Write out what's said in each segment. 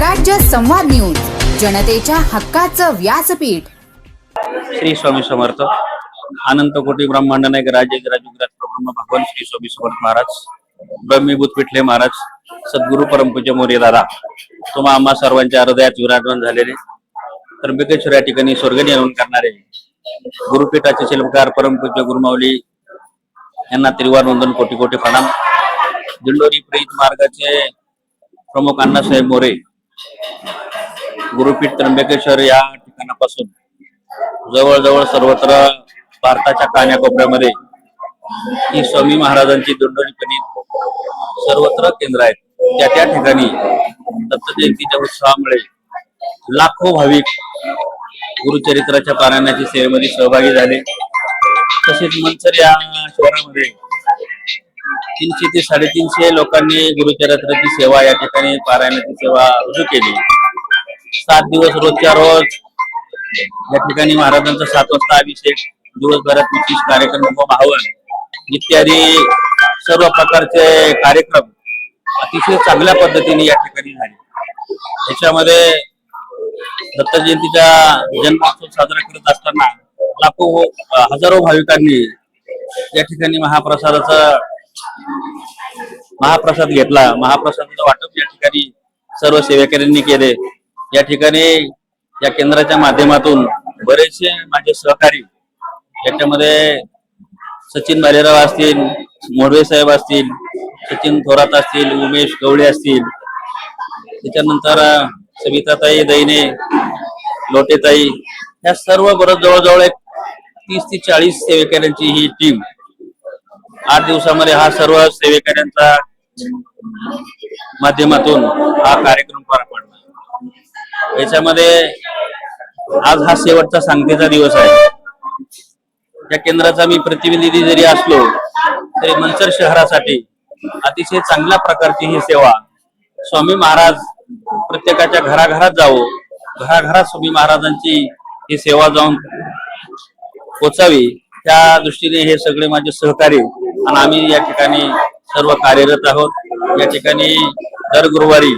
स्वराज्य संवाद न्यूज, जनतेच्या हक्काचं व्यासपीठ. श्री स्वामी समर्थ. अनंत कोटी ब्रह्मांड नायक राजेंद्राजुग्रात ब्रह्म भगवान श्री स्वामी समर्थ महाराज, ब्रह्मीभूत पिठले महाराज, सद्गुरु परमपूज्य मोरे दादा, तुम्हा आम्हा सर्वांच्या हृदयात विराजमान झालेले त्र्यंबकेश्वर या ठिकाणी स्वर्गणी येऊन करणारे गुरुपीठाचे शिल्पकार परमपूज्य गुरुमाऊली यांना त्रिवार वंदन, कोटी कोटी प्रणाम. दिंडोरी प्रीत मार्गाचे प्रमुख अण्णासाहेब मोरे, गुरुपीठ त्र्यंबकेश्वर या ठिकाणापासून जवळजवळ सर्वत्र भारताच्या कान्याकोपऱ्यामध्ये ही स्वामी महाराजांची दिंडोरी प्रणीत सर्वत्र केंद्र आहेत. त्या ठिकाणी दत्त जयंतीच्या उत्सवामुळे लाखो भाविक गुरुचरित्राच्या पारायणाच्या सेवेमध्ये सहभागी झाले. तसेच मंचर या शहरामध्ये 300 ते 350 लोकांनी गुरुचरित्राची सेवा या ठिकाणी पारायणाची सेवा रुजू केली. 7 दिवस रोजच्या रोज या ठिकाणी महाराजांचा 7 वाजता अभिषेक, दिवसभरात विशेष कार्यक्रम, आवाहन इत्यादी सर्व प्रकारचे कार्यक्रम अतिशय चांगल्या पद्धतीने या ठिकाणी झाले. याच्यामध्ये दत्त जयंतीचा जन्मोत्सव साजरा करत असताना लाखो हजारो भाविकांनी या ठिकाणी महाप्रसाद घेतला. महाप्रसादाचं वाटप या ठिकाणी सर्व सेवेकऱ्यांनी केले. या ठिकाणी या केंद्राच्या माध्यमातून बरेचसे माझे सहकारी, याच्यामध्ये सचिन भालेराव असतील, मोडवे साहेब असतील, सचिन थोरात असतील, उमेश गवळे असतील, त्याच्यानंतर सविताताई दैने, लोटेताई, या सर्व बरोबर जवळजवळ 30 ते 40 सेवेकऱ्यांची ही टीम 8 दिवसामध्ये हा सर्व सेवेकऱ्यांचा माध्यमातून हा कार्यक्रम पार पडला. याच्यामध्ये आज हा शेवटचा सांगतेचा दिवस आहे. या केंद्राचा मी प्रतिनिधी जरी असलो तरी मंचर शहरासाठी अतिशय चांगल्या प्रकारची ही सेवा स्वामी महाराज प्रत्येकाच्या घराघरात जावो, घराघरात स्वामी महाराजांची ही सेवा जाऊन पोचावी, त्या दृष्टीने हे सगळे माझे सहकारी आणि आम्ही या ठिकाणी सर्व कार्यरत आहोत. या ठिकाणी दर गुरुवारी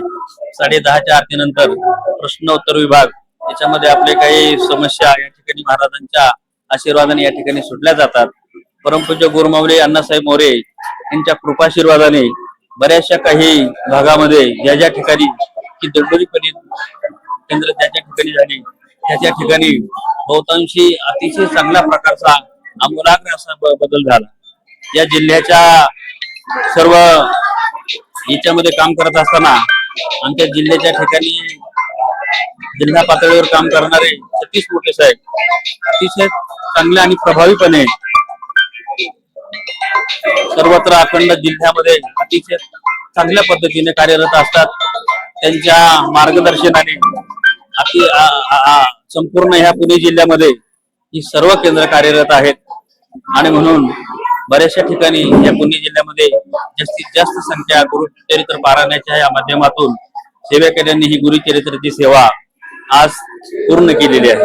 10:30च्या आरतीनंतर प्रश्नोत्तर विभाग, याच्यामध्ये आपले काही समस्या या ठिकाणी महाराजांच्या आशीर्वादाने या ठिकाणी सुटल्या जातात. परमपूज्य गुरुमाऊली अण्णासाहेब मोरे यांच्या कृपाशीर्वादाने बऱ्याचशा काही भागामध्ये ज्या ठिकाणी ही दिंडोरी केंद्र ज्या ठिकाणी झाली त्या ठिकाणी बहुतांशी अतिशय चांगल्या प्रकारचा आमूलाग्र असा बदल झाला. या जिल्ह्याच्या सर्व याच्यामध्ये काम करत असताना आमच्या जिल्ह्याच्या ठिकाणी जिल्हा पातळीवर काम करणारे सतीश मोठे साहेब अतिशय चांगल्या आणि प्रभावीपणे सर्वत्र अखंड जिल्ह्यामध्ये अतिशय चांगल्या पद्धतीने कार्यरत असतात. त्यांच्या मार्गदर्शनाने संपूर्ण ह्या पुणे जिल्ह्यामध्ये ही सर्व केंद्र कार्यरत आहेत आणि म्हणून बऱ्याचशा ठिकाणी या पुणे जिल्ह्यामध्ये जास्तीत जास्त संख्या गुरुचरित्र पारायणाच्या या माध्यमातून सेवेकऱ्यांनी ही गुरुचरित्राची सेवा आज पूर्ण केलेली आहे.